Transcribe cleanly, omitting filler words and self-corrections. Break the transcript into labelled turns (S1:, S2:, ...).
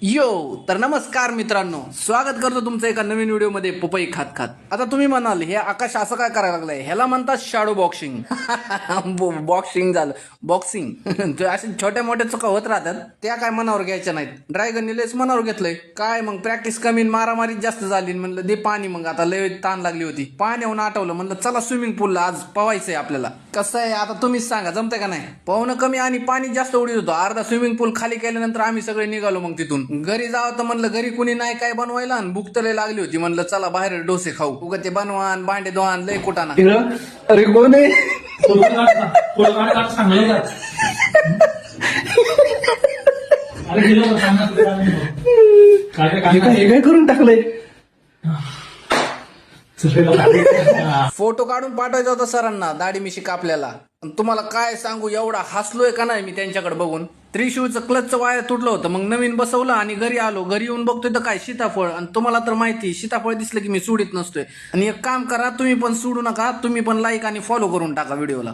S1: यो तर नमस्कार मित्रांनो, स्वागत करतो तुमचं एका नवीन व्हिडिओमध्ये पपई खात खात. आता तुम्ही म्हणाल हे आकाश असं काय करायला लागलंय, ह्याला म्हणतात शॅडो बॉक्सिंग. बॉक्सिंग झालं, बॉक्सिंग. असे छोट्या मोठ्या चुका होत राहतात, त्या काय मनावर घ्यायच्या नाहीत. ड्रॅगन लेस मनावर घेतलंय काय, मग प्रॅक्टिस कमी मारामारी जास्त झाली. म्हणलं दे पाणी, मग आता लय ताण लागली होती, पाण्याहून आठवलं, म्हणलं चला स्विमिंग पूलला आज पवायचंय आपल्याला. कसं आहे आता तुम्हीच सांगा, जमतंय का नाही. पवनं कमी आणि पाणी जास्त उडीत होतं. अर्धा स्विमिंग पूल खाली केल्यानंतर आम्ही सगळे निघालो. मग तिथून घरी जावं तर म्हणलं घरी कुणी नाही काय बनवायला, आणि भूक तर लय लागली होती. म्हणलं चला बाहेर डोसे खाऊ. उगा ते बनवान भांडे धुवान लय कुटाना.
S2: अरे कोण आहे? काय करून टाकलंय?
S1: फोटो काढून पाठवायचा होता सरांना, दाढी मिशी कापल्याला. तुम्हाला काय सांगू, एवढा हसलोय का नाही मी त्यांच्याकडे बघून. त्रिशूळचं क्लचचं वायर तुटलं होतं, मग नवीन बसवलं आणि घरी आलो. घरी येऊन बघतोय तर काय सीताफळ. आणि तुम्हाला तर माहिती, सीताफळ दिसलं की मी सोडित नसतोय. आणि एक काम करा, तुम्ही पण सोडू नका, तुम्ही पण लाईक आणि फॉलो करून टाका व्हिडिओला.